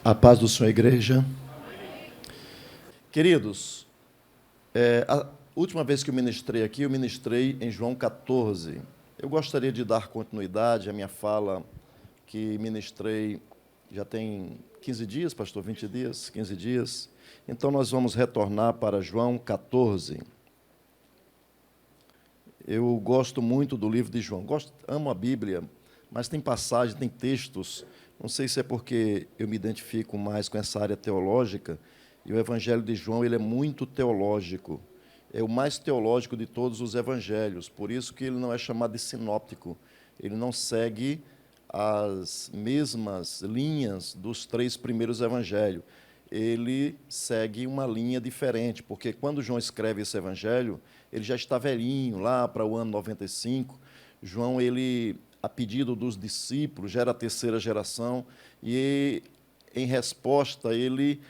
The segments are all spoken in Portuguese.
A paz do Senhor, igreja. Queridos, a última vez que eu ministrei aqui, eu ministrei em João 14. Eu gostaria de dar continuidade à minha fala que ministrei já tem 15 dias, pastor, 20 dias, 15 dias. Então, nós vamos retornar para João 14. Eu gosto muito do livro de João. Amo a Bíblia, mas tem passagens, tem textos. Não sei se é porque eu me identifico mais com essa área teológica, e o Evangelho de João ele é muito teológico. É o mais teológico de todos os evangelhos, por isso que ele não é chamado de sinóptico. Ele não segue as mesmas linhas dos 3 primeiros evangelhos. Ele segue uma linha diferente, porque quando João escreve esse evangelho, ele já está velhinho, lá para o ano 95. João, ele, a pedido dos discípulos, já era a 3ª geração, e, em resposta, ele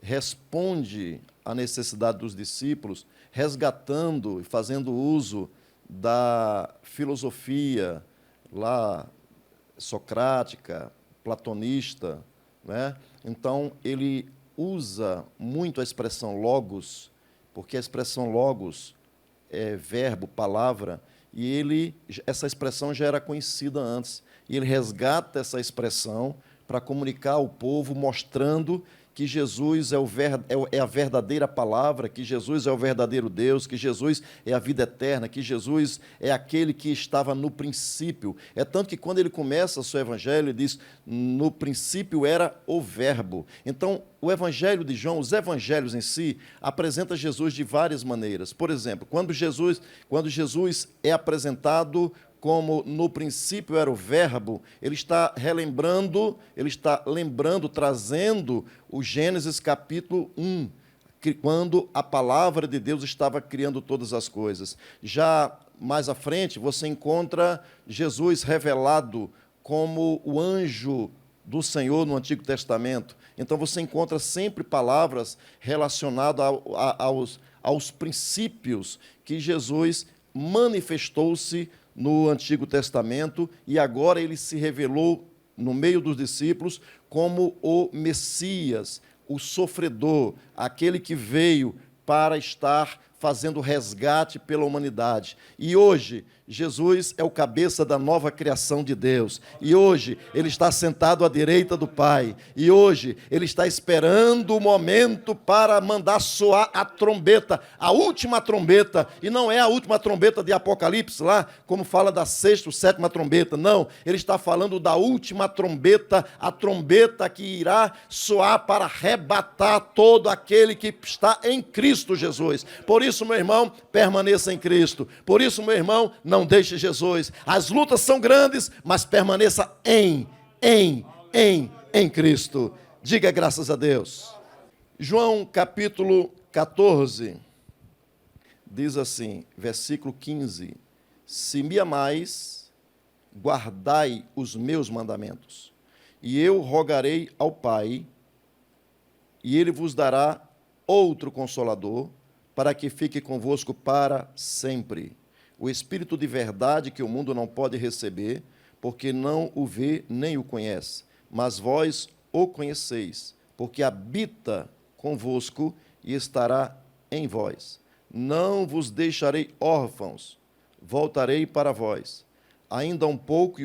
responde à necessidade dos discípulos, resgatando e fazendo uso da filosofia lá socrática, platonista, né? Então, ele usa muito a expressão logos, porque a expressão logos é verbo, palavra, e essa expressão já era conhecida antes. E ele resgata essa expressão para comunicar ao povo, mostrando que Jesus é a verdadeira palavra, que Jesus é o verdadeiro Deus, que Jesus é a vida eterna, que Jesus é aquele que estava no princípio. É tanto que quando ele começa o seu evangelho, ele diz, no princípio era o verbo. Então, o evangelho de João, os evangelhos em si, apresenta Jesus de várias maneiras. Por exemplo, quando Jesus é apresentado como no princípio era o verbo, ele está lembrando, trazendo o Gênesis capítulo 1, quando a palavra de Deus estava criando todas as coisas. Já mais à frente, você encontra Jesus revelado como o anjo do Senhor no Antigo Testamento. Então, você encontra sempre palavras relacionadas aos princípios que Jesus manifestou-se no Antigo Testamento, e agora ele se revelou no meio dos discípulos como o Messias, o sofredor, aquele que veio para estar fazendo resgate pela humanidade. E hoje, Jesus é o cabeça da nova criação de Deus. E hoje, ele está sentado à direita do Pai. E hoje, ele está esperando o momento para mandar soar a trombeta, a última trombeta. E não é a última trombeta de Apocalipse, lá, como fala da 6ª ou 7ª trombeta. Não, ele está falando da última trombeta, a trombeta que irá soar para arrebatar todo aquele que está em Cristo Jesus. Por isso, meu irmão, permaneça em Cristo. Por isso, meu irmão, não deixe Jesus. As lutas são grandes, mas permaneça em Cristo. Diga graças a Deus. João capítulo 14, diz assim, versículo 15: Se me amais, guardai os meus mandamentos, e eu rogarei ao Pai, e ele vos dará outro Consolador, para que fique convosco para sempre. O Espírito de verdade que o mundo não pode receber, porque não o vê nem o conhece. Mas vós o conheceis, porque habita convosco e estará em vós. Não vos deixarei órfãos, voltarei para vós. Ainda um pouco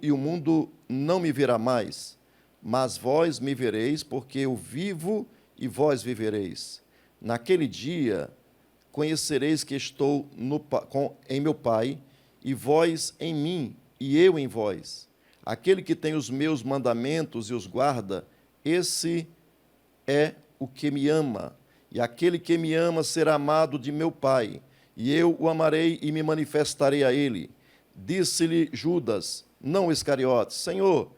e o mundo não me verá mais, mas vós me vereis, porque eu vivo e vós vivereis. Naquele dia, conhecereis que estou em meu Pai, e vós em mim, e eu em vós. Aquele que tem os meus mandamentos e os guarda, esse é o que me ama. E aquele que me ama será amado de meu Pai, e eu o amarei e me manifestarei a ele. Disse-lhe Judas, não Iscariotes, Senhor,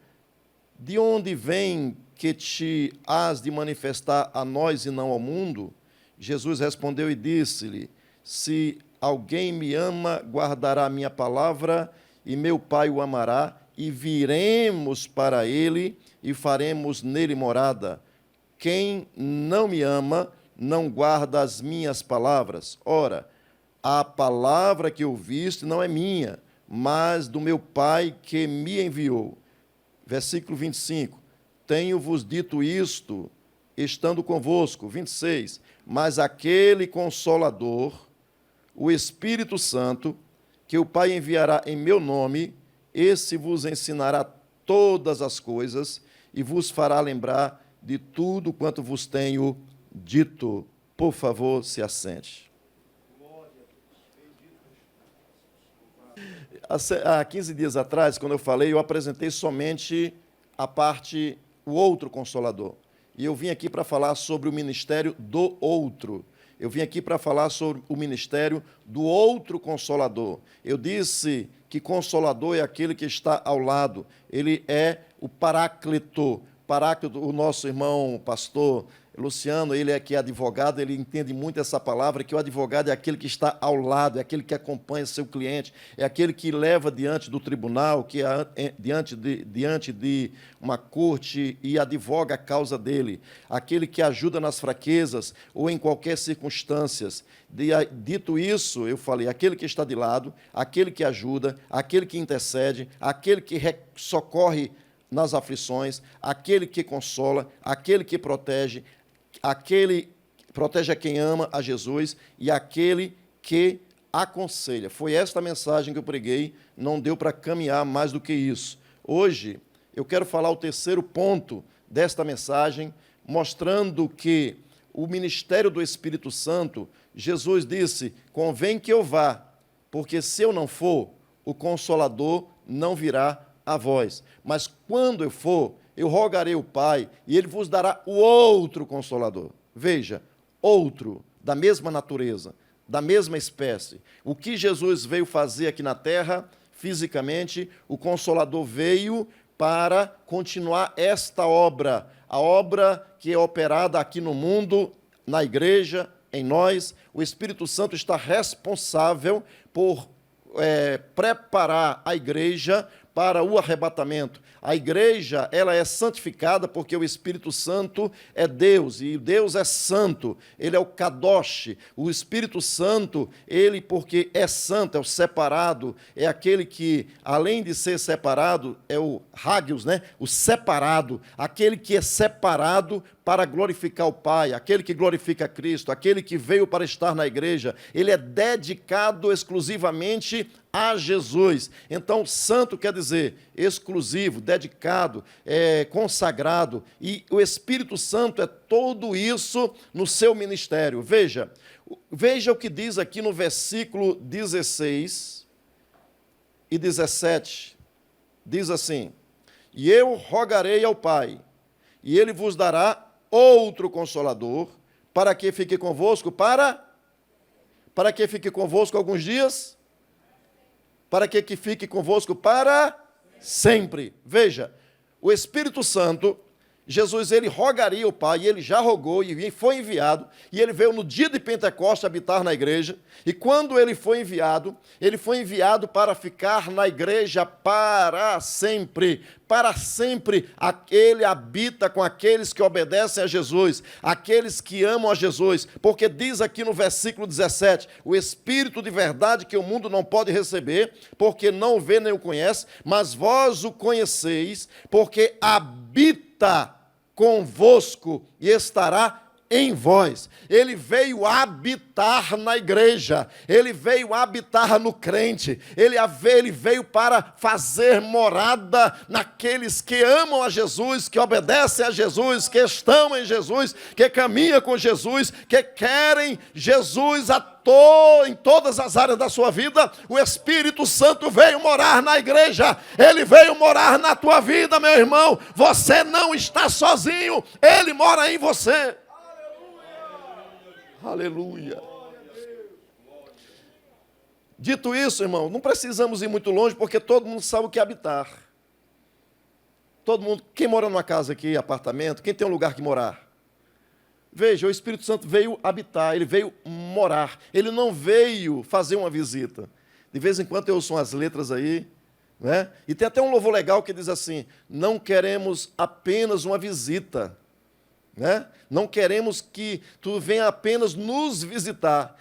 de onde vem que te hás de manifestar a nós e não ao mundo? Jesus respondeu e disse-lhe, se alguém me ama, guardará a minha palavra, e meu Pai o amará, e viremos para ele, e faremos nele morada. Quem não me ama, não guarda as minhas palavras. Ora, a palavra que ouviste não é minha, mas do meu Pai que me enviou. Versículo 25. tenho-vos dito isto, estando convosco. 26. Mas aquele Consolador, o Espírito Santo, que o Pai enviará em meu nome, esse vos ensinará todas as coisas e vos fará lembrar de tudo quanto vos tenho dito. Por favor, se assente. Há 15 dias atrás, quando eu falei, eu apresentei somente a parte, o outro Consolador. E eu vim aqui para falar sobre o ministério do outro. Eu vim aqui para falar sobre o ministério do outro Consolador. Eu disse que Consolador é aquele que está ao lado. Ele é o Paráclito. Paráclito, o nosso irmão pastor Luciano, ele é que é advogado, ele entende muito essa palavra, que o advogado é aquele que está ao lado, é aquele que acompanha seu cliente, é aquele que leva diante do tribunal, que é diante de uma corte e advoga a causa dele, aquele que ajuda nas fraquezas ou em qualquer circunstância. Dito isso, eu falei, aquele que está de lado, aquele que ajuda, aquele que intercede, aquele que socorre nas aflições, aquele que consola, aquele que protege a quem ama a Jesus e aquele que aconselha. Foi esta mensagem que eu preguei, não deu para caminhar mais do que isso. Hoje, eu quero falar o terceiro ponto desta mensagem, mostrando que o ministério do Espírito Santo, Jesus disse, convém que eu vá, porque se eu não for, o Consolador não virá a vós. Mas quando eu for, eu rogarei o Pai, e Ele vos dará o outro Consolador. Veja, outro, da mesma natureza, da mesma espécie. O que Jesus veio fazer aqui na terra, fisicamente, o Consolador veio para continuar esta obra, a obra que é operada aqui no mundo, na igreja, em nós. O Espírito Santo está responsável por preparar a igreja para o arrebatamento. A igreja, ela é santificada porque o Espírito Santo é Deus, e Deus é santo, ele é o Kadosh. O Espírito Santo, ele, porque é santo, é o separado, é aquele que, além de ser separado, é o Hagios, né? O separado, aquele que é separado para glorificar o Pai, aquele que glorifica Cristo, aquele que veio para estar na igreja, ele é dedicado exclusivamente a Jesus. Então, santo quer dizer exclusivo, dedicado, consagrado, e o Espírito Santo é tudo isso no seu ministério. Veja o que diz aqui no versículo 16 e 17. Diz assim, e eu rogarei ao Pai, e Ele vos dará outro Consolador, para que fique convosco, para que fique convosco alguns dias, para que fique convosco para sempre. Veja, o Espírito Santo, Jesus, ele rogaria ao Pai, e ele já rogou, e foi enviado, e ele veio no dia de Pentecostes habitar na igreja, e quando ele foi enviado para ficar na igreja para sempre. Para sempre, ele habita com aqueles que obedecem a Jesus, aqueles que amam a Jesus, porque diz aqui no versículo 17, o Espírito de verdade que o mundo não pode receber, porque não o vê nem o conhece, mas vós o conheceis, porque habita convosco e estará em vós. Ele veio habitar na igreja, ele veio habitar no crente, ele veio para fazer morada naqueles que amam a Jesus, que obedecem a Jesus, que estão em Jesus, que caminham com Jesus, que querem Jesus em todas as áreas da sua vida. O Espírito Santo veio morar na igreja, ele veio morar na tua vida, meu irmão. Você não está sozinho, ele mora em você. Aleluia. Dito isso, irmão, não precisamos ir muito longe, porque todo mundo sabe o que é habitar. Todo mundo, quem mora numa casa aqui, apartamento, quem tem um lugar que morar? Veja, o Espírito Santo veio habitar, ele veio morar. Ele não veio fazer uma visita. De vez em quando eu ouço umas letras aí, né? E tem até um louvor legal que diz assim, não queremos apenas uma visita, né? Não queremos que tu venha apenas nos visitar.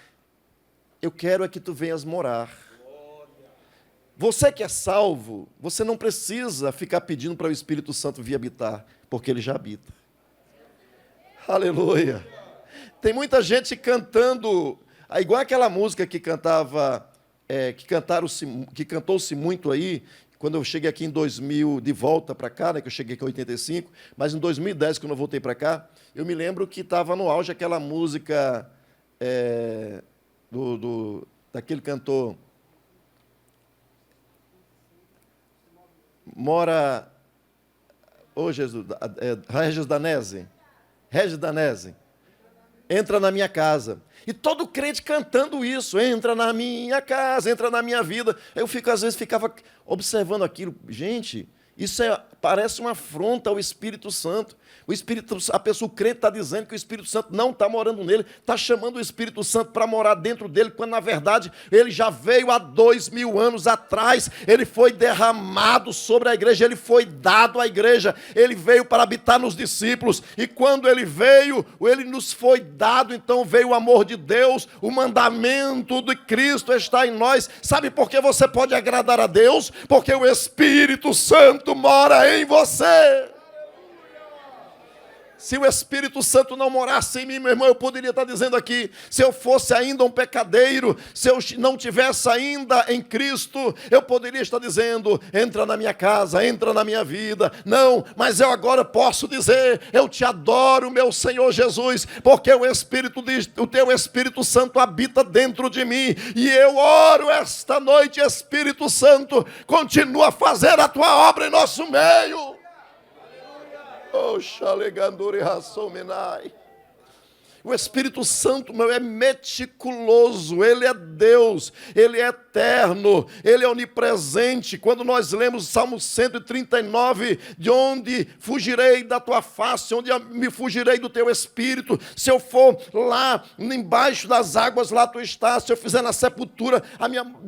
Eu quero é que tu venhas morar. Você que é salvo, você não precisa ficar pedindo para o Espírito Santo vir habitar, Porque ele já habita. Aleluia. Tem muita gente cantando, igual aquela música que cantava, que cantou-se muito aí, quando eu cheguei aqui em 2000, de volta para cá, né, que eu cheguei aqui em 85, mas em 2010, quando eu voltei para cá, eu me lembro que estava no auge aquela música daquele cantor, Jesus, Regis Danese, entra na minha casa. E todo crente cantando isso, entra na minha casa, entra na minha vida. Eu às vezes ficava observando aquilo. Gente, isso parece uma afronta ao Espírito Santo. O crente está dizendo que o Espírito Santo não está morando nele, está chamando o Espírito Santo para morar dentro dele, quando na verdade ele já veio há 2000 anos atrás, ele foi derramado sobre a igreja, ele foi dado à igreja, ele veio para habitar nos discípulos, e quando ele veio, ele nos foi dado, então veio o amor de Deus, o mandamento de Cristo está em nós. Sabe por que você pode agradar a Deus? Porque o Espírito Santo mora em você. Se o Espírito Santo não morasse em mim, meu irmão, eu poderia estar dizendo aqui, se eu fosse ainda um pecadeiro, se eu não tivesse ainda em Cristo, eu poderia estar dizendo, entra na minha casa, entra na minha vida. Não, mas eu agora posso dizer, eu te adoro, meu Senhor Jesus, porque o teu Espírito Santo habita dentro de mim, e eu oro esta noite, Espírito Santo, continua a fazer a tua obra em nosso meio. Oh, Xalegandore Rassomenai. O Espírito Santo, meu, é meticuloso, ele é Deus, ele é eterno, ele é onipresente. Quando nós lemos Salmo 139, de onde fugirei da tua face, onde me fugirei do teu Espírito, se eu for lá embaixo das águas, lá tu estás, se eu fizer na sepultura,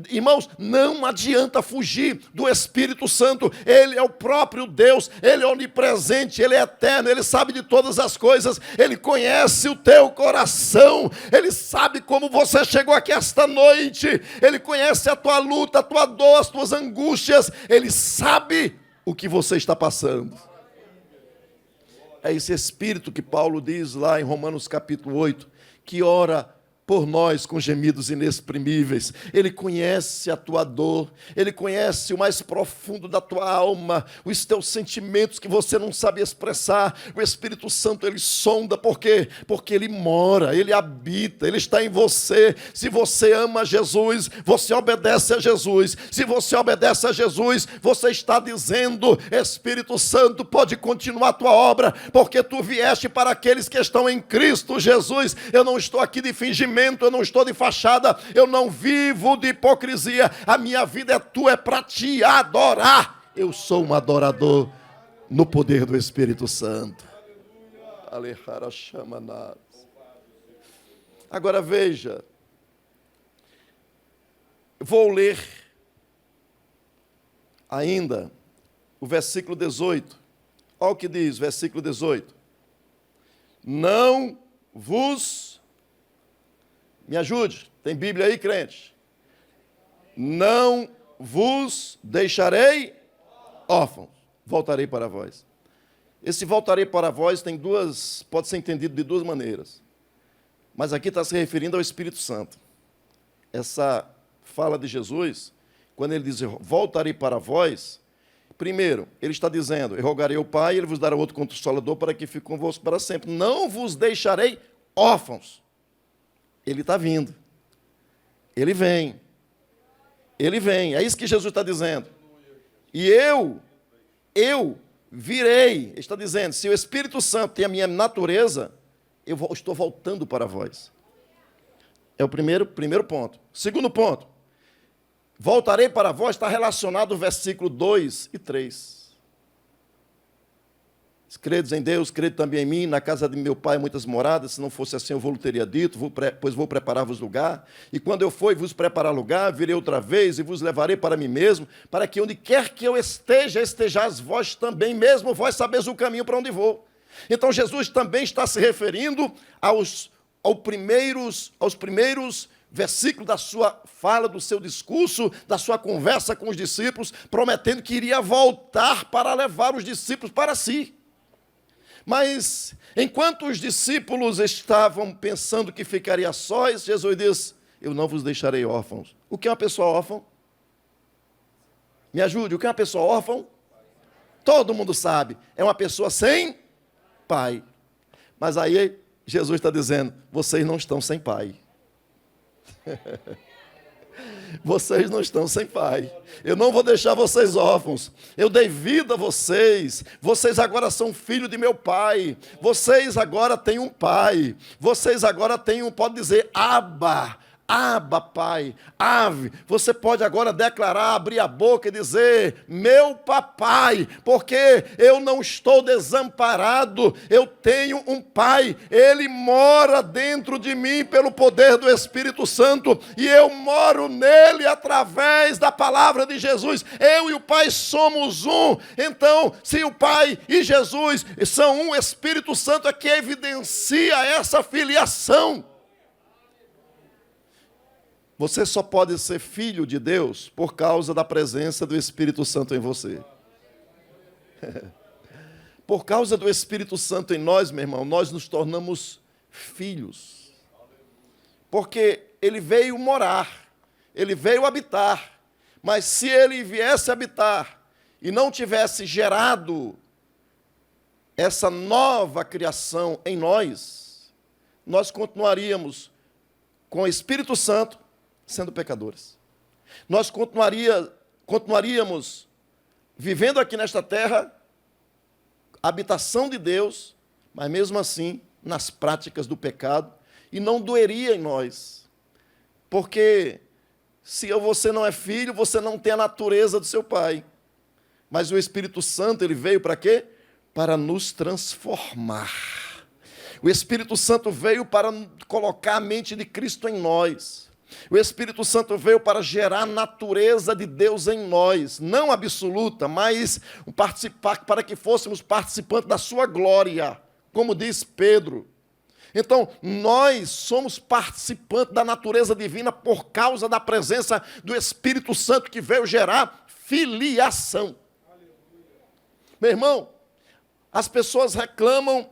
irmãos, não adianta fugir do Espírito Santo, ele é o próprio Deus, ele é onipresente, ele é eterno, ele sabe de todas as coisas, ele conhece o teu coração, ele sabe como você chegou aqui esta noite, ele conhece a tua luta, a tua dor, as tuas angústias, ele sabe o que você está passando. É esse Espírito que Paulo diz lá em Romanos capítulo 8, que ora por nós com gemidos inexprimíveis. Ele conhece a tua dor, ele conhece o mais profundo da tua alma, os teus sentimentos que você não sabe expressar. O Espírito Santo, ele sonda, por quê? Porque ele mora, ele habita, ele está em você. Se você ama Jesus, você obedece a Jesus. Se você obedece a Jesus, você está dizendo, Espírito Santo, pode continuar a tua obra, porque tu vieste para aqueles que estão em Cristo Jesus. Eu não estou aqui de fingimento, eu não estou de fachada, eu não vivo de hipocrisia, a minha vida é tua, é para te adorar. Eu sou um adorador no poder do Espírito Santo. Agora veja, vou ler ainda o versículo 18. Olha o que diz, versículo 18. Não vos... Me ajude, tem Bíblia aí, crente? Não vos deixarei órfãos, voltarei para vós. Esse voltarei para vós pode ser entendido de duas maneiras. Mas aqui está se referindo ao Espírito Santo. Essa fala de Jesus, quando ele diz voltarei para vós, primeiro, ele está dizendo, eu rogarei ao Pai, ele vos dará outro consolador para que fique convosco para sempre. Não vos deixarei órfãos. Ele está vindo. Ele vem. Ele vem. É isso que Jesus está dizendo. E eu virei. Ele está dizendo, se o Espírito Santo tem a minha natureza, eu estou voltando para vós. É o primeiro ponto. Segundo ponto. Voltarei para vós, está relacionado ao versículo 2 e 3. Credes em Deus, crede também em mim, na casa de meu Pai muitas moradas, se não fosse assim eu vou teria dito, pois vou preparar-vos lugar, e quando eu for e vos preparar lugar, virei outra vez e vos levarei para mim mesmo, para que onde quer que eu esteja, estejais vós também, mesmo vós sabeis o caminho para onde vou. Então Jesus também está se referindo aos primeiros versículos da sua fala, do seu discurso, da sua conversa com os discípulos, prometendo que iria voltar para levar os discípulos para si. Mas, enquanto os discípulos estavam pensando que ficaria sós, Jesus diz: eu não vos deixarei órfãos. O que é uma pessoa órfã? Me ajude, o que é uma pessoa órfã? Todo mundo sabe, é uma pessoa sem pai. Mas aí Jesus está dizendo: vocês não estão sem pai. Vocês não estão sem pai. Eu não vou deixar vocês órfãos. Eu dei vida a vocês. Vocês agora são filhos de meu pai. Vocês agora têm um pai. Vocês agora têm pode dizer, Abba. Abba, pai, ave, você pode agora declarar, abrir a boca e dizer: meu papai, porque eu não estou desamparado, eu tenho um pai, ele mora dentro de mim pelo poder do Espírito Santo, e eu moro nele através da palavra de Jesus. Eu e o pai somos um. Então, se o pai e Jesus são um, o Espírito Santo é que evidencia essa filiação. Você só pode ser filho de Deus por causa da presença do Espírito Santo em você. Por causa do Espírito Santo em nós, meu irmão, nós nos tornamos filhos. Porque ele veio morar, ele veio habitar. Mas se ele viesse habitar e não tivesse gerado essa nova criação em nós, nós continuaríamos com o Espírito Santo sendo pecadores. Nós continuaríamos vivendo aqui nesta terra, habitação de Deus, mas mesmo assim nas práticas do pecado, e não doeria em nós. Porque se você não é filho, você não tem a natureza do seu pai. Mas o Espírito Santo, ele veio para quê? Para nos transformar. O Espírito Santo veio para colocar a mente de Cristo em nós. O Espírito Santo veio para gerar a natureza de Deus em nós, não absoluta, mas participar, para que fôssemos participantes da sua glória, como diz Pedro. Então, nós somos participantes da natureza divina por causa da presença do Espírito Santo que veio gerar filiação. Meu irmão, as pessoas reclamam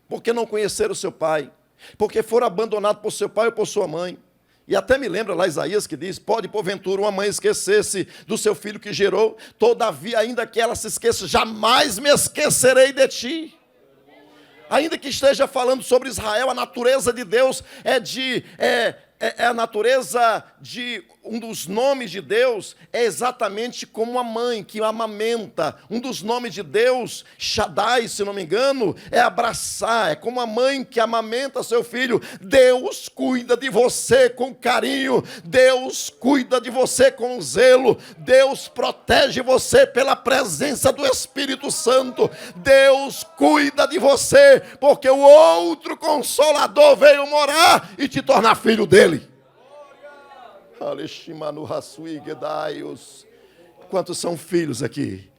porque não conheceram o seu pai, porque foram abandonados por seu pai ou por sua mãe. E até me lembra lá Isaías que diz: pode porventura uma mãe esquecer-se do seu filho que gerou, todavia ainda que ela se esqueça, jamais me esquecerei de ti. Ainda que esteja falando sobre Israel, a natureza de Deus é a natureza de um dos nomes de Deus, é exatamente como uma mãe que amamenta. Um dos nomes de Deus, Shaddai, se não me engano, é abraçar. É como a mãe que amamenta seu filho. Deus cuida de você com carinho. Deus cuida de você com zelo. Deus protege você pela presença do Espírito Santo. Deus cuida de você porque o outro Consolador veio morar e te tornar filho dele. Quantos são filhos aqui?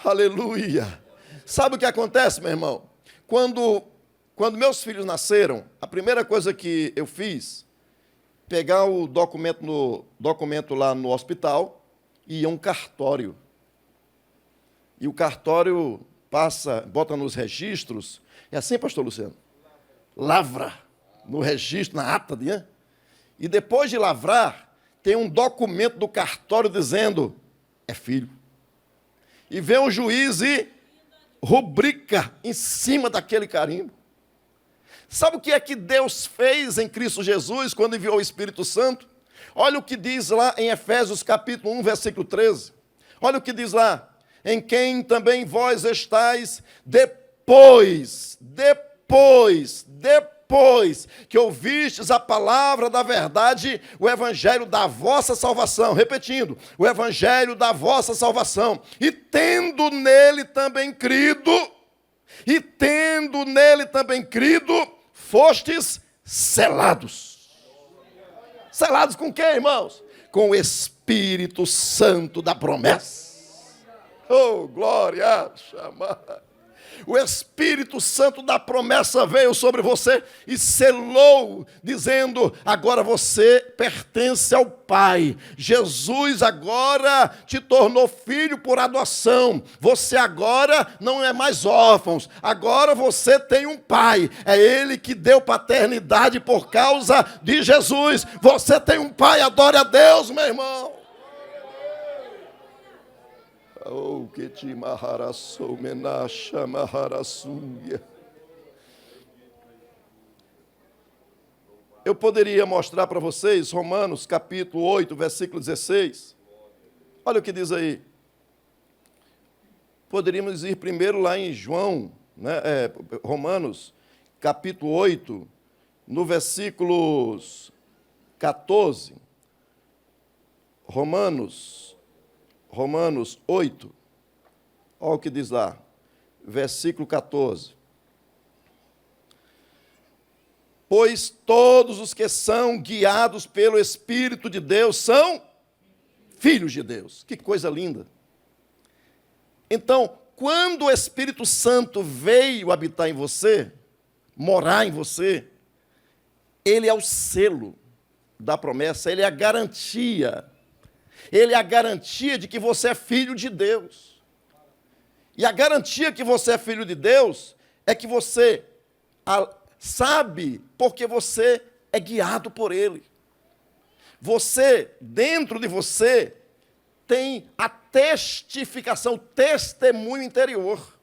Aleluia. Sabe o que acontece, meu irmão? Quando meus filhos nasceram, a primeira coisa que eu fiz, pegar o documento lá no hospital e ir a um cartório. E o cartório bota nos registros. É assim, pastor Luciano? Lavra no registro, na ata, né? E depois de lavrar, tem um documento do cartório dizendo: é filho. E vem o juiz e rubrica em cima daquele carimbo. Sabe o que é que Deus fez em Cristo Jesus quando enviou o Espírito Santo? Olha o que diz lá em Efésios capítulo 1, versículo 13. Olha o que diz lá: em quem também vós estáis depois que ouvistes a palavra da verdade, o evangelho da vossa salvação. Repetindo, o evangelho da vossa salvação. E tendo nele também crido, fostes selados. Selados com quem, irmãos? Com o Espírito Santo da promessa. Oh, glória! o Espírito Santo da promessa veio sobre você e selou, dizendo: agora você pertence ao Pai. Jesus agora te tornou filho por adoção. Você agora não é mais órfão. Agora você tem um Pai. É Ele que deu paternidade por causa de Jesus. Você tem um Pai. Adore a Deus, meu irmão. Oh, que te maharassou, menacha, maharassunha. Eu poderia mostrar para vocês Romanos capítulo 8, versículo 16. Olha o que diz aí. Poderíamos ir primeiro lá em João, né? Romanos capítulo 8, no versículos 14. Romanos 8, olha o que diz lá, versículo 14. Pois todos os que são guiados pelo Espírito de Deus são filhos de Deus. Que coisa linda. Então, quando o Espírito Santo veio habitar em você, morar em você, ele é o selo da promessa, ele é a garantia. Ele é a garantia de que você é filho de Deus. E a garantia que você é filho de Deus é que você sabe porque você é guiado por Ele. Você, dentro de você, tem a testificação, o testemunho interior.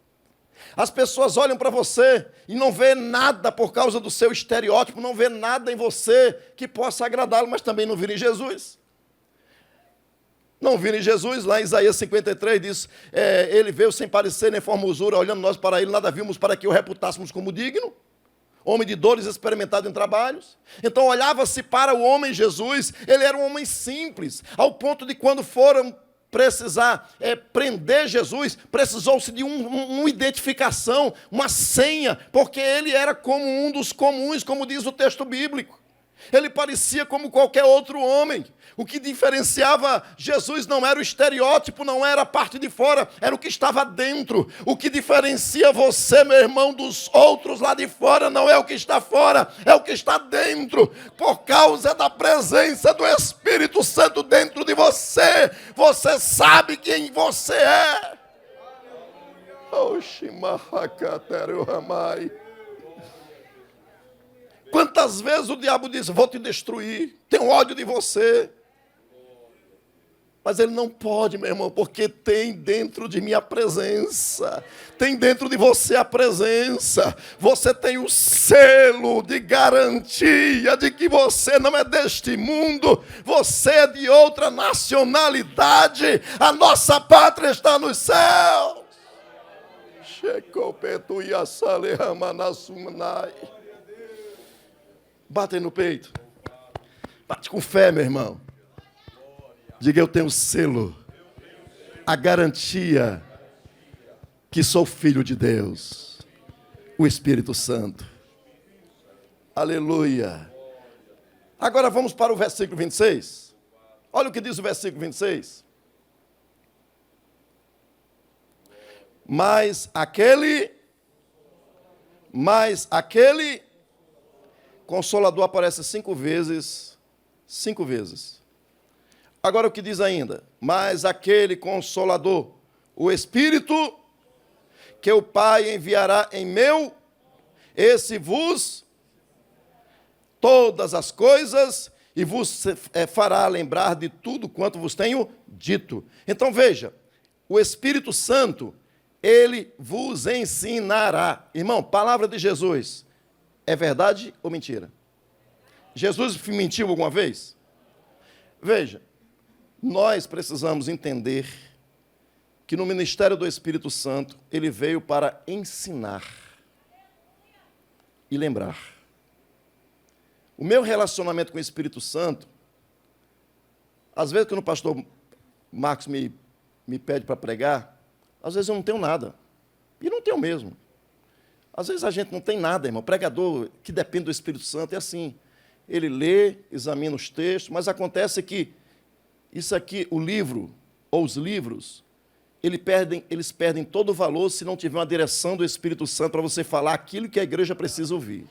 As pessoas olham para você e não vê nada por causa do seu estereótipo, não vê nada em você que possa agradá-lo, mas também não viram em Jesus. Não viram em Jesus, lá em Isaías 53, diz, ele veio sem parecer nem formosura, olhando nós para ele, nada vimos para que o reputássemos como digno, homem de dores, experimentado em trabalhos. Então olhava-se para o homem Jesus, ele era um homem simples, ao ponto de quando foram precisar prender Jesus, precisou-se de uma identificação, uma senha, porque ele era como um dos comuns, como diz o texto bíblico. Ele parecia como qualquer outro homem. O que diferenciava Jesus não era o estereótipo, não era a parte de fora, era o que estava dentro. O que diferencia você, meu irmão, dos outros lá de fora, não é o que está fora, é o que está dentro. Por causa da presença do Espírito Santo dentro de você, você sabe quem você é. Quantas vezes o diabo diz: vou te destruir, tenho ódio de você. Mas ele não pode, meu irmão, porque tem dentro de mim a presença. Tem dentro de você a presença. Você tem o selo de garantia de que você não é deste mundo. Você é de outra nacionalidade. A nossa pátria está nos céus. Bate no peito. Bate com fé, meu irmão. Diga: eu tenho o selo, a garantia que sou filho de Deus, o Espírito Santo. Aleluia. Agora vamos para o versículo 26. Olha o que diz o versículo 26. Mas aquele Consolador aparece 5 vezes. 5 vezes. Agora o que diz ainda? Mas aquele Consolador, o Espírito, que o Pai enviará em meu, esse vos todas as coisas e vos fará lembrar de tudo quanto vos tenho dito. Então veja, o Espírito Santo, ele vos ensinará. Irmão, palavra de Jesus, é verdade ou mentira? Jesus mentiu alguma vez? Veja, nós precisamos entender que no ministério do Espírito Santo, ele veio para ensinar e lembrar. O meu relacionamento com o Espírito Santo, às vezes quando o pastor Marcos me pede para pregar, às vezes eu não tenho nada. E não tenho mesmo. Às vezes a gente não tem nada, irmão. O pregador que depende do Espírito Santo é assim. Ele lê, examina os textos, mas acontece que isso aqui, o livro, ou os livros, eles perdem todo o valor se não tiver uma direção do Espírito Santo para você falar aquilo que a igreja precisa ouvir.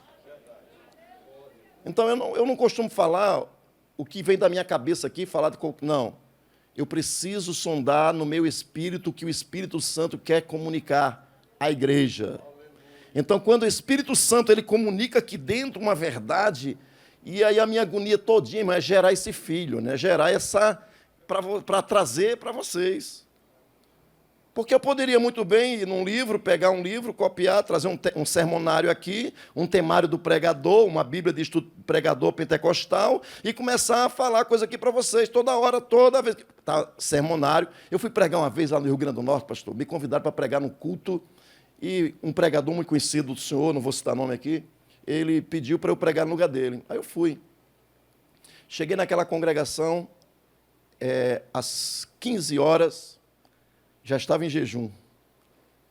Então, eu não costumo falar o que vem da minha cabeça aqui, falar de... Não. Eu preciso sondar no meu espírito o que o Espírito Santo quer comunicar à igreja. Então, quando o Espírito Santo ele comunica aqui dentro uma verdade, e aí a minha agonia todinha, irmão, é gerar esse filho, né? Gerar essa... para trazer para vocês. Porque eu poderia muito bem ir num livro, pegar um livro, copiar, trazer um sermonário aqui, um temário do pregador, uma Bíblia de estudo pregador pentecostal, e começar a falar coisa aqui para vocês, toda hora, toda vez. Tá, sermonário. Eu fui pregar uma vez lá no Rio Grande do Norte, pastor, me convidaram para pregar num culto, e um pregador muito conhecido do senhor, não vou citar nome aqui, ele pediu para eu pregar no lugar dele. Aí eu fui. Cheguei naquela congregação, às 15 horas, já estava em jejum,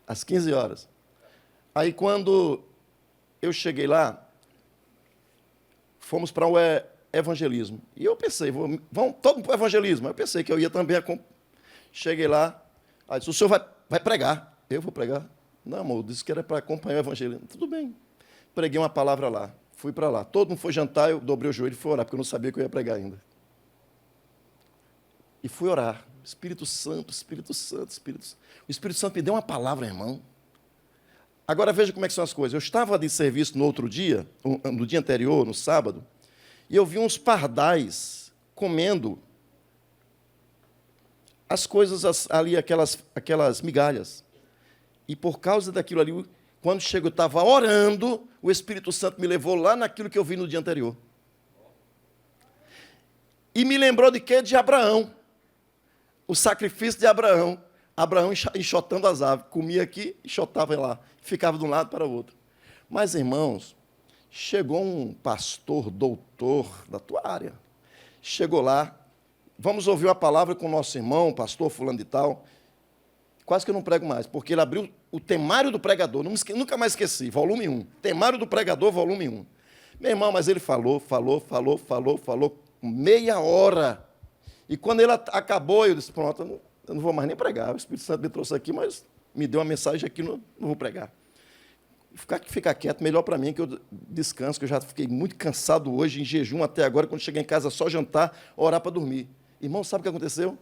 às 15 horas. Aí, quando eu cheguei lá, fomos para o evangelismo. E eu pensei, vamos todo mundo para o evangelismo. Eu pensei que eu ia também. Cheguei lá, aí disse, o senhor vai pregar. Eu vou pregar? Não, amor, disse que era para acompanhar o evangelismo. Tudo bem. Preguei uma palavra lá, fui para lá. Todo mundo foi jantar, eu dobrei o joelho e fui orar, porque eu não sabia que eu ia pregar ainda. E fui orar. Espírito Santo, Espírito Santo, Espírito Santo. O Espírito Santo me deu uma palavra, irmão. Agora veja como é que são as coisas. Eu estava de serviço no outro dia, no dia anterior, no sábado, e eu vi uns pardais comendo as coisas ali, aquelas migalhas. E por causa daquilo ali, quando chego, eu estava orando, o Espírito Santo me levou lá naquilo que eu vi no dia anterior. E me lembrou de quê? De Abraão. O sacrifício de Abraão. Abraão enxotando as aves. Comia aqui, enxotava lá. Ficava de um lado para o outro. Mas, irmãos, chegou um pastor, doutor da tua área. Chegou lá. Vamos ouvir uma palavra com o nosso irmão, pastor fulano de tal. Quase que eu não prego mais, porque ele abriu o temário do pregador. Nunca mais esqueci. Volume 1. Temário do pregador, volume 1. Meu irmão, mas ele falou. Meia hora. E quando ele acabou, eu disse, pronto, eu não vou mais nem pregar. O Espírito Santo me trouxe aqui, mas me deu uma mensagem aqui, não vou pregar. Ficar quieto, melhor para mim, que eu descanso, que eu já fiquei muito cansado hoje, em jejum até agora, quando cheguei em casa, só jantar, orar para dormir. Irmão, sabe o que aconteceu?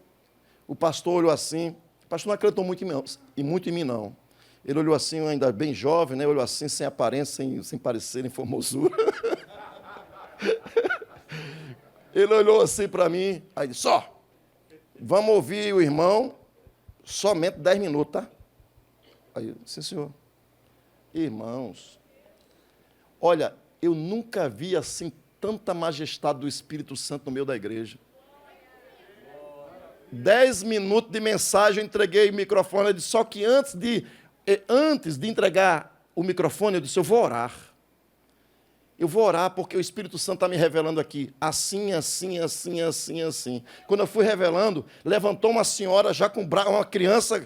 O pastor olhou assim, o pastor não acreditou muito em mim, não. Ele olhou assim, ainda bem jovem, né? Olhou assim, sem aparência, sem parecer, em formosura. Ele olhou assim para mim, aí disse, vamos ouvir o irmão, somente 10 minutos, tá? Aí eu disse, sim, senhor. Irmãos, olha, eu nunca vi assim tanta majestade do Espírito Santo no meio da igreja. 10 minutos de mensagem, eu entreguei o microfone, eu disse, só que antes de entregar o microfone, eu disse, eu vou orar. Eu vou orar porque o Espírito Santo está me revelando aqui. Assim. Quando eu fui revelando, levantou uma senhora já com uma criança,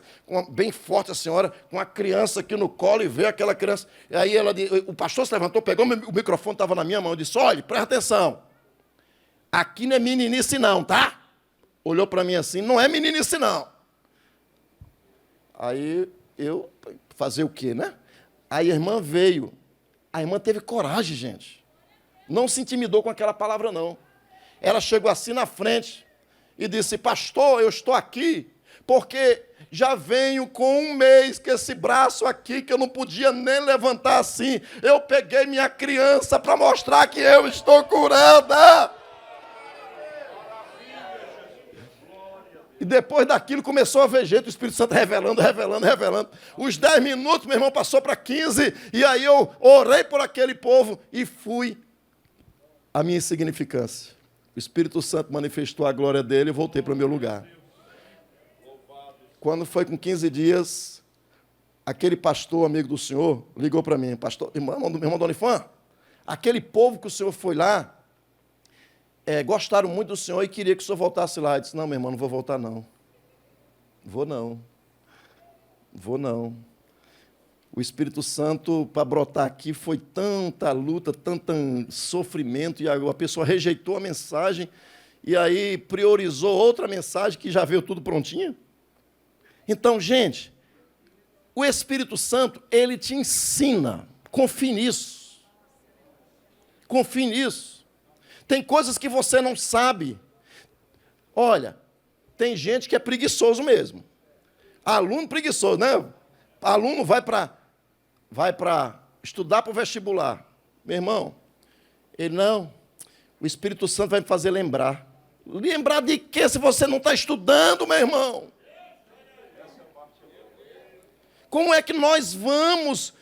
bem forte a senhora, com uma criança aqui no colo e veio aquela criança. E aí o pastor se levantou, pegou o microfone, estava na minha mão, eu disse, olha, presta atenção. Aqui não é meninice não, tá? Olhou para mim assim, não é meninice não. Aí eu, fazer o quê, né? Aí a irmã veio. A irmã teve coragem, gente. Não se intimidou com aquela palavra, não. Ela chegou assim na frente e disse, pastor, eu estou aqui porque já venho com um mês com esse braço aqui que eu não podia nem levantar assim. Eu peguei minha criança para mostrar que eu estou curada. E depois daquilo começou a ver jeito, o Espírito Santo revelando. Os 10 minutos, meu irmão, passou para 15, e aí eu orei por aquele povo e fui à minha insignificância. O Espírito Santo manifestou a glória dele e voltei para o meu lugar. Quando foi com 15 dias, aquele pastor, amigo do senhor, ligou para mim, pastor, irmão Dona Ifã, aquele povo que o senhor foi lá, gostaram muito do senhor e queria que o senhor voltasse lá. Eu disse, não, meu irmão, não vou voltar, não. Vou não. O Espírito Santo, para brotar aqui, foi tanta luta, tanto sofrimento, e a pessoa rejeitou a mensagem, e aí priorizou outra mensagem, que já veio tudo prontinha. Então, gente, o Espírito Santo, ele te ensina. Confie nisso. Confie nisso. Tem coisas que você não sabe. Olha, tem gente que é preguiçoso mesmo. Aluno preguiçoso, né? Aluno vai para estudar para o vestibular. Meu irmão, ele não. O Espírito Santo vai me fazer lembrar. Lembrar de quê se você não está estudando, meu irmão? Como é que nós vamos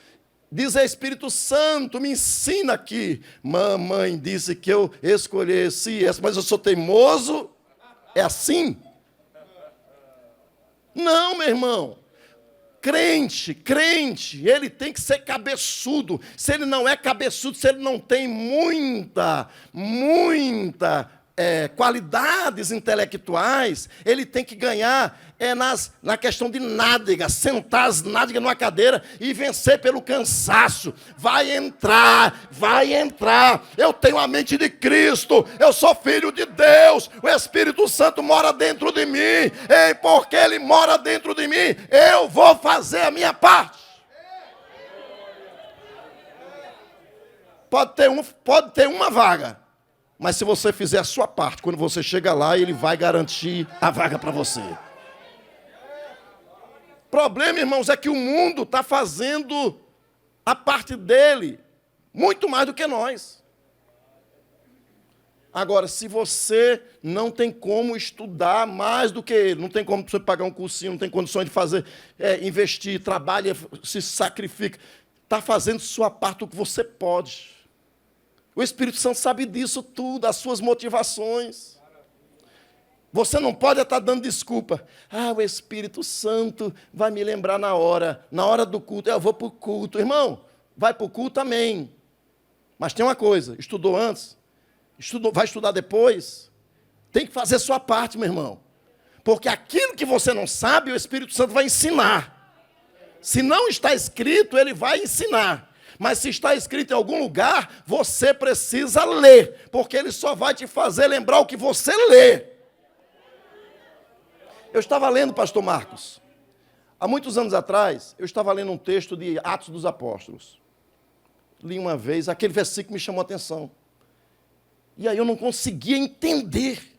dizer, Espírito Santo, me ensina aqui. Mamãe disse que eu escolhesse essa, mas eu sou teimoso? É assim? Não, meu irmão. Crente, ele tem que ser cabeçudo. Se ele não é cabeçudo, se ele não tem muita qualidades intelectuais, ele tem que ganhar na questão de nádegas, sentar as nádegas numa cadeira e vencer pelo cansaço. Vai entrar. Eu tenho a mente de Cristo, eu sou filho de Deus, o Espírito Santo mora dentro de mim, e porque ele mora dentro de mim, eu vou fazer a minha parte. Pode ter uma vaga, mas se você fizer a sua parte, quando você chega lá, ele vai garantir a vaga para você. O problema, irmãos, é que o mundo está fazendo a parte dele muito mais do que nós. Agora, se você não tem como estudar mais do que ele, não tem como você pagar um cursinho, não tem condições de fazer, investir, trabalha, se sacrifica, está fazendo sua parte do que você pode. O Espírito Santo sabe disso tudo, as suas motivações. Você não pode estar dando desculpa. O Espírito Santo vai me lembrar na hora do culto, eu vou para o culto. Irmão, vai para o culto, amém. Mas tem uma coisa, estudou antes, vai estudar depois, tem que fazer sua parte, meu irmão. Porque aquilo que você não sabe, o Espírito Santo vai ensinar. Se não está escrito, ele vai ensinar. Mas se está escrito em algum lugar, você precisa ler, porque ele só vai te fazer lembrar o que você lê. Eu estava lendo, pastor Marcos, há muitos anos atrás, eu estava lendo um texto de Atos dos Apóstolos. Li uma vez, aquele versículo me chamou a atenção. E aí eu não conseguia entender.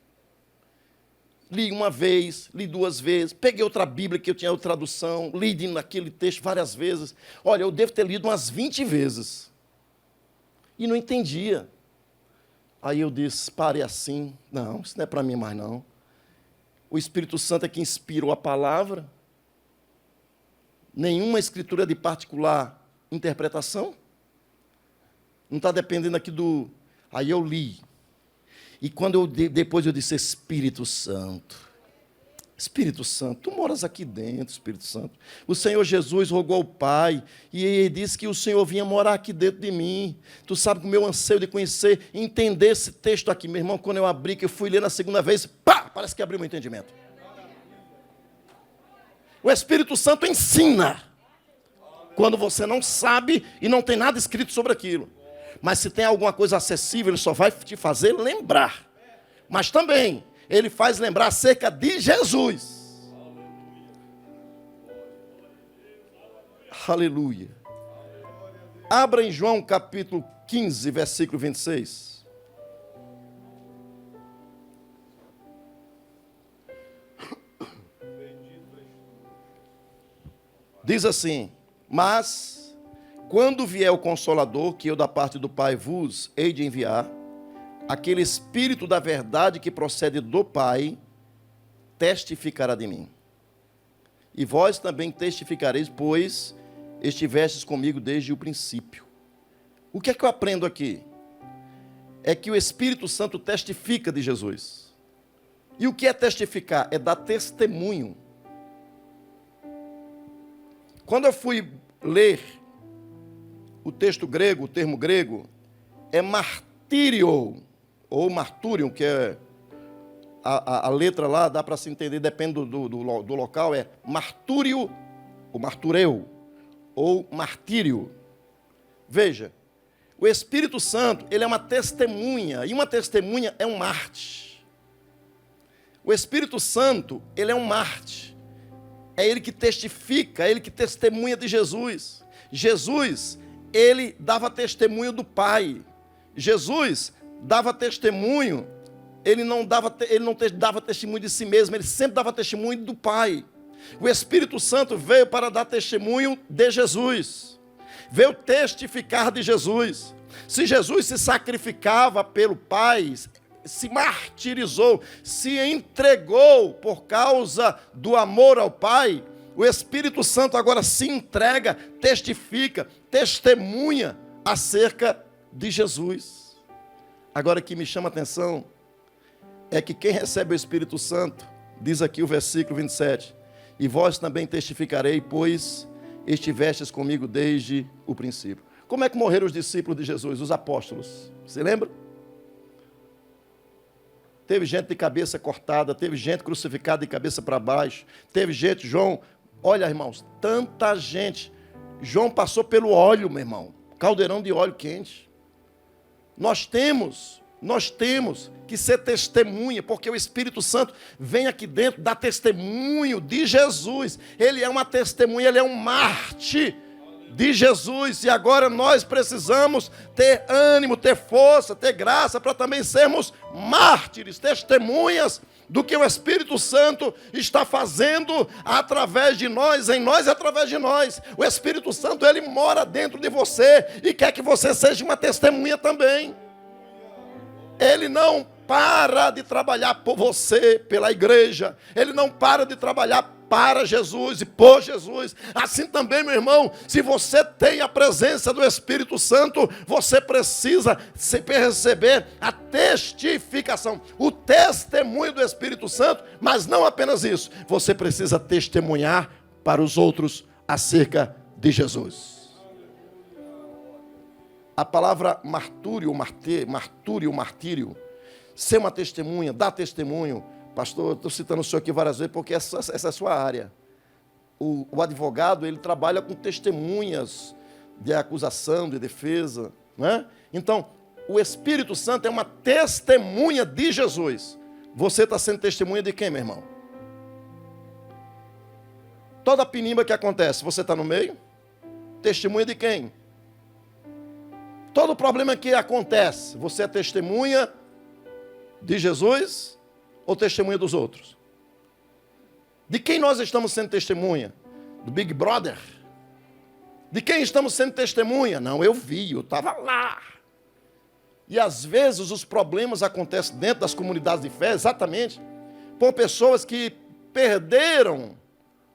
Li uma vez, li duas vezes, peguei outra Bíblia que eu tinha outra tradução, li naquele texto várias vezes. Olha, eu devo ter lido umas 20 vezes. E não entendia. Aí eu disse, parei assim, não, isso não é para mim mais não. O Espírito Santo é que inspirou a palavra. Nenhuma escritura de particular interpretação. Não está dependendo aqui do... Aí eu li. E quando depois eu disse, Espírito Santo, tu moras aqui dentro, Espírito Santo. O Senhor Jesus rogou ao Pai, e ele disse que o Senhor vinha morar aqui dentro de mim. Tu sabe que o meu anseio de conhecer, entender esse texto aqui, meu irmão, quando eu abri, que eu fui ler na segunda vez, parece que abriu meu entendimento. O Espírito Santo ensina, quando você não sabe e não tem nada escrito sobre aquilo. Mas se tem alguma coisa acessível, ele só vai te fazer lembrar. Mas também, ele faz lembrar acerca de Jesus. Aleluia. Abra em João capítulo 15, versículo 26. Diz assim, mas... quando vier o Consolador, que eu da parte do Pai vos hei de enviar, aquele Espírito da verdade que procede do Pai, testificará de mim. E vós também testificareis, pois estivestes comigo desde o princípio. O que é que eu aprendo aqui? É que o Espírito Santo testifica de Jesus. E o que é testificar? É dar testemunho. Quando eu fui ler o texto grego, o termo grego, é martírio, ou marturium, que é a letra lá, dá para se entender, depende do local, é martúrio, ou martureu, ou martírio. Veja, o Espírito Santo, ele é uma testemunha, e uma testemunha é um Marte. O Espírito Santo, ele é um Marte. é ele que testifica, é ele que testemunha de Jesus. Jesus, ele dava testemunho do Pai. Jesus dava testemunho, ele não dava testemunho de si mesmo, ele sempre dava testemunho do Pai. O Espírito Santo veio para dar testemunho de Jesus, veio testificar de Jesus. Se Jesus se sacrificava pelo Pai, se martirizou, se entregou por causa do amor ao Pai, o Espírito Santo agora se entrega, testifica, testemunha acerca de Jesus. Agora, o que me chama a atenção é que quem recebe o Espírito Santo, diz aqui o versículo 27, e vós também testificarei, pois estivestes comigo desde o princípio. Como é que morreram os discípulos de Jesus, os apóstolos? Você lembra? Teve gente de cabeça cortada, teve gente crucificada de cabeça para baixo, teve gente, João, olha, irmãos, tanta gente. João passou pelo óleo, meu irmão, caldeirão de óleo quente. Nós temos que ser testemunha, porque o Espírito Santo vem aqui dentro, dá testemunho de Jesus. Ele é uma testemunha, ele é um mártir de Jesus, e agora nós precisamos ter ânimo, ter força, ter graça, para também sermos mártires, testemunhas do que o Espírito Santo está fazendo através de nós, em nós e através de nós. O Espírito Santo, ele mora dentro de você, e quer que você seja uma testemunha também. Ele não para de trabalhar por você, pela igreja, ele não para de trabalhar para Jesus e por Jesus. Assim também, meu irmão, se você tem a presença do Espírito Santo, você precisa receber a testificação, o testemunho do Espírito Santo, mas não apenas isso, você precisa testemunhar para os outros acerca de Jesus. A palavra martírio, ser uma testemunha, dar testemunho. Pastor, eu estou citando o senhor aqui várias vezes porque essa é a sua área. O advogado, ele trabalha com testemunhas de acusação, de defesa, né? Então, o Espírito Santo é uma testemunha de Jesus. Você está sendo testemunha de quem, meu irmão? Toda pinimba que acontece, você está no meio? Testemunha de quem? Todo problema que acontece, você é testemunha de Jesus ou testemunha dos outros? De quem nós estamos sendo testemunha? Do Big Brother? De quem estamos sendo testemunha? Não, eu vi, eu estava lá. E às vezes os problemas acontecem dentro das comunidades de fé, exatamente por pessoas que perderam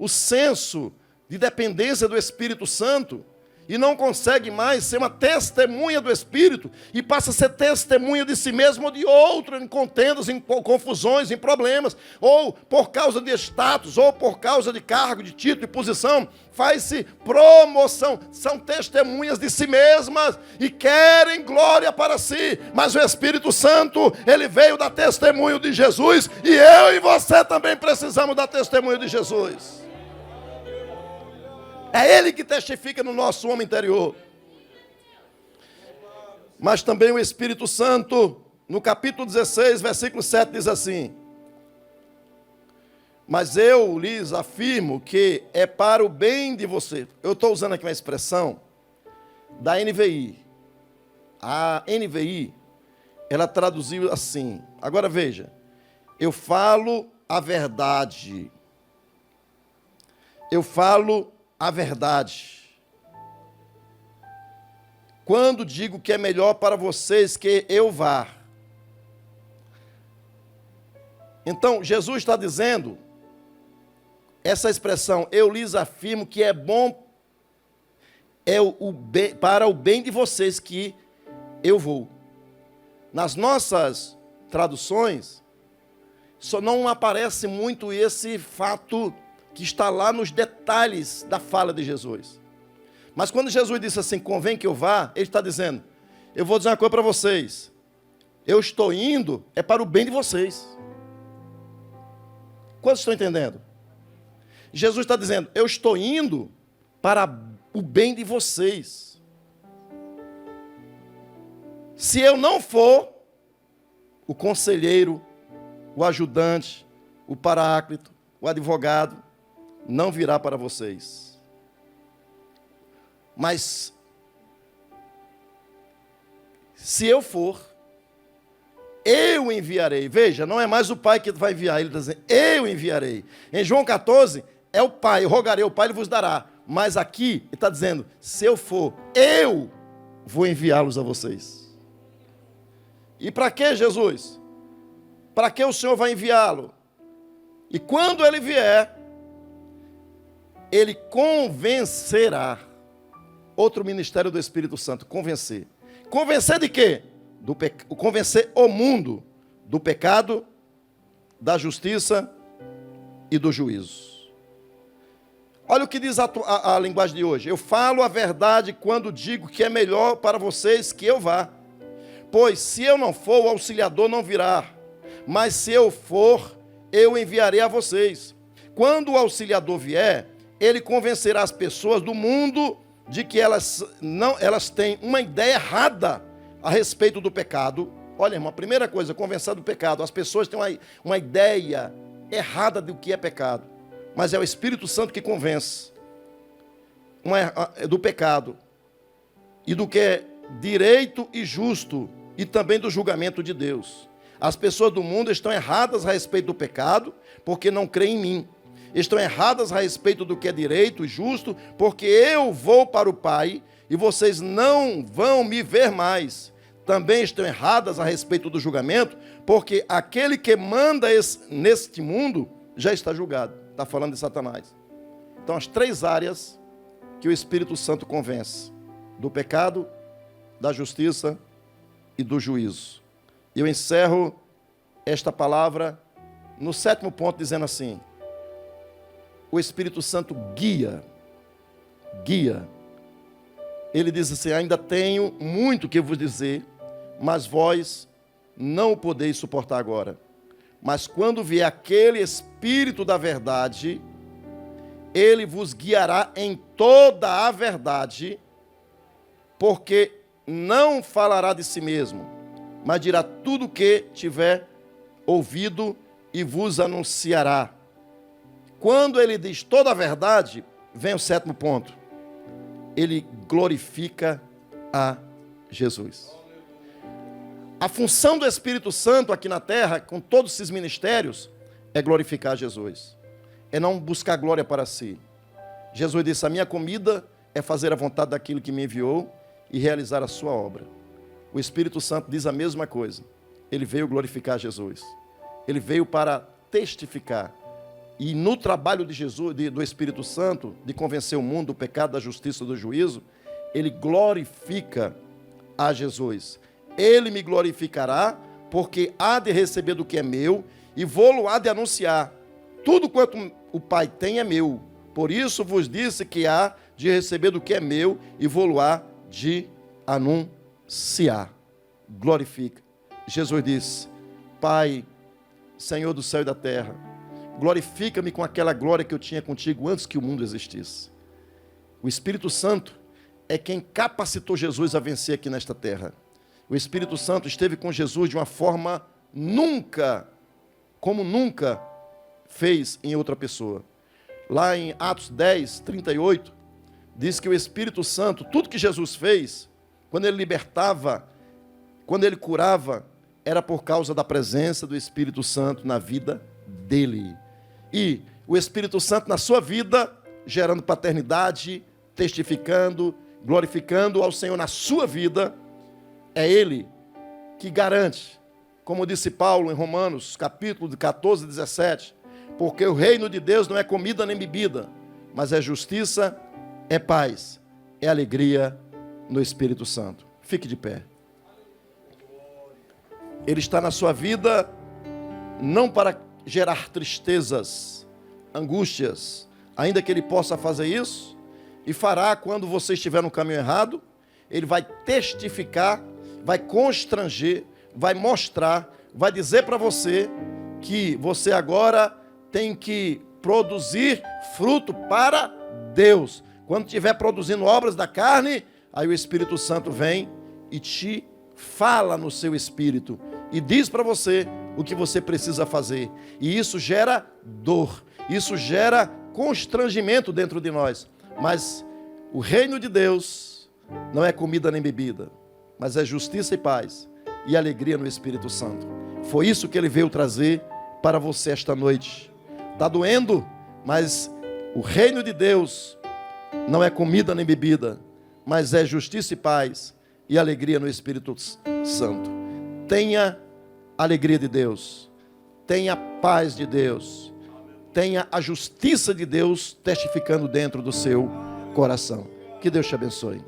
o senso de dependência do Espírito Santo e não consegue mais ser uma testemunha do Espírito, e passa a ser testemunha de si mesmo ou de outro, em contendas, em confusões, em problemas, ou por causa de status, ou por causa de cargo, de título e posição, faz-se promoção, são testemunhas de si mesmas, e querem glória para si, mas o Espírito Santo, ele veio dar testemunho de Jesus, e eu e você também precisamos dar testemunho de Jesus. É Ele que testifica no nosso homem interior. Mas também o Espírito Santo, no capítulo 16, versículo 7, diz assim: mas eu lhes afirmo que é para o bem de você. Eu estou usando aqui uma expressão da NVI. A NVI, ela traduziu assim. Agora veja, eu falo a verdade. Eu falo a verdade. Quando digo que é melhor para vocês que eu vá. Então, Jesus está dizendo, essa expressão, eu lhes afirmo que é bom, para o bem de vocês que eu vou. Nas nossas traduções, só não aparece muito esse fato que está lá nos detalhes da fala de Jesus. Mas quando Jesus disse assim, convém que eu vá, ele está dizendo, eu vou dizer uma coisa para vocês, eu estou indo, é para o bem de vocês. Quantos estão entendendo? Jesus está dizendo, eu estou indo para o bem de vocês. Se eu não for, o conselheiro, o ajudante, o paráclito, o advogado, não virá para vocês. Mas, se eu for, eu enviarei. Veja, não é mais o Pai que vai enviar, ele está dizendo, eu enviarei. Em João 14, é o Pai, eu rogarei ao Pai, ele vos dará. Mas aqui, ele está dizendo, se eu for, eu vou enviá-los a vocês. E para que, Jesus? Para que o Senhor vai enviá-lo? E quando ele vier, ele convencerá. Outro ministério do Espírito Santo, convencer. Convencer de quê? Convencer o mundo do pecado, da justiça e do juízo. Olha o que diz a linguagem de hoje. Eu falo a verdade quando digo que é melhor para vocês que eu vá. Pois se eu não for, o auxiliador não virá. Mas se eu for, eu enviarei a vocês. Quando o auxiliador vier, ele convencerá as pessoas do mundo de que elas têm uma ideia errada a respeito do pecado. Olha, irmão, a primeira coisa, convencer do pecado. As pessoas têm uma ideia errada do que é pecado. Mas é o Espírito Santo que convence do pecado e do que é direito e justo e também do julgamento de Deus. As pessoas do mundo estão erradas a respeito do pecado porque não creem em mim. Estão erradas a respeito do que é direito e justo porque eu vou para o Pai e vocês não vão me ver mais. Também estão erradas a respeito do julgamento porque aquele que manda neste mundo já está julgado. Está falando de Satanás. Então, as três áreas que o Espírito Santo convence: do pecado, da justiça e do juízo. E eu encerro esta palavra no 7º ponto, dizendo assim: o Espírito Santo guia. Ele diz assim: ainda tenho muito que vos dizer, mas vós não o podeis suportar agora. Mas quando vier aquele Espírito da verdade, ele vos guiará em toda a verdade, porque não falará de si mesmo, mas dirá tudo o que tiver ouvido e vos anunciará. Quando ele diz toda a verdade, vem o 7º ponto. Ele glorifica a Jesus. A função do Espírito Santo aqui na terra, com todos esses ministérios, é glorificar Jesus. É não buscar glória para si. Jesus disse: a minha comida é fazer a vontade daquele que me enviou e realizar a sua obra. O Espírito Santo diz a mesma coisa. Ele veio glorificar Jesus. Ele veio para testificar. E no trabalho de Jesus, do Espírito Santo, de convencer o mundo do pecado, da justiça e do juízo, ele glorifica a Jesus. Ele me glorificará, porque há de receber do que é meu, e vou-lo há de anunciar. Tudo quanto o Pai tem é meu. Por isso vos disse que há de receber do que é meu, e vou-lo há de anunciar. Glorifica. Jesus disse: Pai, Senhor do céu e da terra, glorifica-me com aquela glória que eu tinha contigo antes que o mundo existisse. O Espírito Santo é quem capacitou Jesus a vencer aqui nesta terra. O Espírito Santo esteve com Jesus de uma forma como nunca fez em outra pessoa. Lá em Atos 10, 38, diz que o Espírito Santo, tudo que Jesus fez, quando ele libertava, quando ele curava, era por causa da presença do Espírito Santo na vida dele. E o Espírito Santo na sua vida, gerando paternidade, testificando, glorificando ao Senhor na sua vida. É Ele que garante, como disse Paulo em Romanos, capítulo 14, 17, porque o reino de Deus não é comida nem bebida, mas é justiça, é paz, é alegria no Espírito Santo. Fique de pé. Ele está na sua vida não para gerar tristezas, angústias, ainda que ele possa fazer isso, e fará quando você estiver no caminho errado. Ele vai testificar, vai constranger, vai mostrar, vai dizer para você que você agora tem que produzir fruto para Deus. Quando estiver produzindo obras da carne, aí o Espírito Santo vem e te fala no seu espírito e diz para você o que você precisa fazer. E isso gera dor, isso gera constrangimento dentro de nós. Mas o reino de Deus não é comida nem bebida, mas é justiça e paz e alegria no Espírito Santo. Foi isso que ele veio trazer para você esta noite. Está doendo, mas o reino de Deus não é comida nem bebida, mas é justiça e paz e alegria no Espírito Santo. Tenha a alegria de Deus, tenha a paz de Deus, tenha a justiça de Deus testificando dentro do seu coração. Que Deus te abençoe.